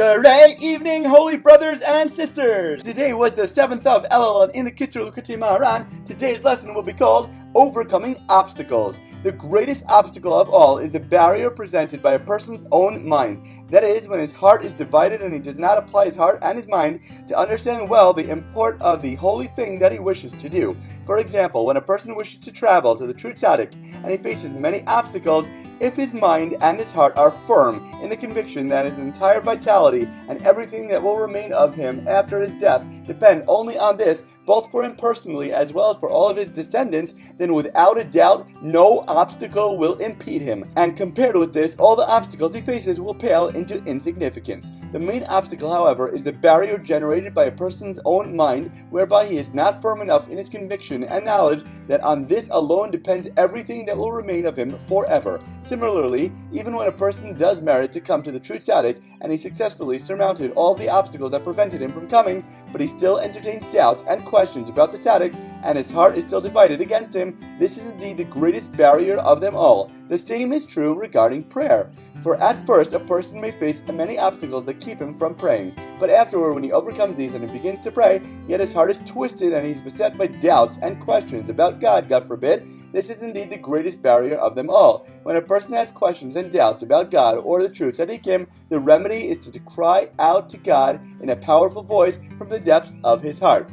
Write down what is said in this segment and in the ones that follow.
Great evening, holy brothers and sisters! Today was the 7th of ELUL, and in the Kitzur Likutei Moharan, today's lesson will be called Overcoming Obstacles. The greatest obstacle of all is the barrier presented by a person's own mind. That is, when his heart is divided and he does not apply his heart and his mind to understand well the import of the holy thing that he wishes to do. For example, when a person wishes to travel to the true tzaddik and he faces many obstacles, if his mind and his heart are firm in the conviction that his entire vitality and everything that will remain of him after his death depend only on this, both for him personally as well as for all of his descendants, then without a doubt, no obstacle will impede him. And compared with this, all the obstacles he faces will pale into insignificance. The main obstacle, however, is the barrier generated by a person's own mind, whereby he is not firm enough in his conviction and knowledge that on this alone depends everything that will remain of him forever. Similarly, even when a person does merit to come to the true tzaddik, and he successfully surmounted all the obstacles that prevented him from coming, but he still entertains doubts and questions about the tzaddik, and his heart is still divided against him, this is indeed the greatest barrier of them all. The same is true regarding prayer. For at first a person may face many obstacles that keep him from praying, but afterward when he overcomes these and he begins to pray, yet his heart is twisted and he is beset by doubts and questions about God, God forbid, this is indeed the greatest barrier of them all. When a person has questions and doubts about God or the true tzaddikim, the remedy is to cry out to God in a powerful voice from the depths of his heart.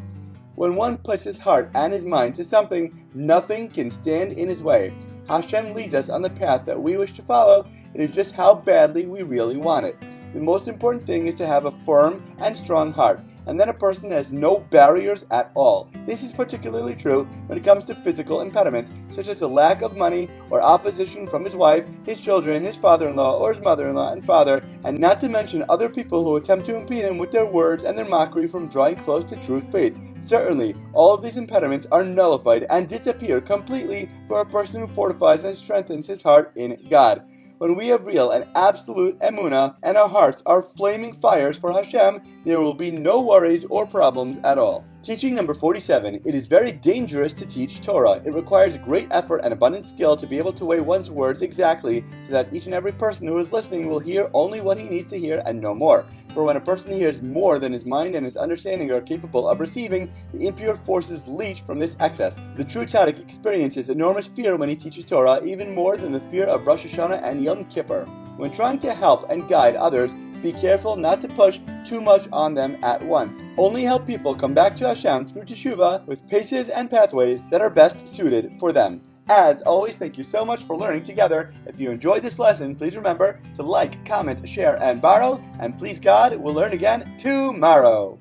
When one puts his heart and his mind to something, nothing can stand in his way. Hashem leads us on the path that we wish to follow. It is just how badly we really want it. The most important thing is to have a firm and strong heart, and then a person has no barriers at all. This is particularly true when it comes to physical impediments, such as a lack of money or opposition from his wife, his children, his father-in-law, or his mother-in-law and father, and not to mention other people who attempt to impede him with their words and their mockery from drawing close to true faith. Certainly, all of these impediments are nullified and disappear completely for a person who fortifies and strengthens his heart in God. When we have real and absolute emunah and our hearts are flaming fires for Hashem, there will be no worries or problems at all. Teaching number 47. It is very dangerous to teach Torah. It requires great effort and abundant skill to be able to weigh one's words exactly so that each and every person who is listening will hear only what he needs to hear and no more. For when a person hears more than his mind and his understanding are capable of receiving, the impure forces leach from this excess. The true tzaddik experiences enormous fear when he teaches Torah, even more than the fear of Rosh Hashanah and Yom Kippur. When trying to help and guide others, be careful not to push too much on them at once. Only help people come back to Hashem through teshuvah with paces and pathways that are best suited for them. As always, thank you so much for learning together. If you enjoyed this lesson, please remember to like, comment, share, and borrow. And please God, we'll learn again tomorrow.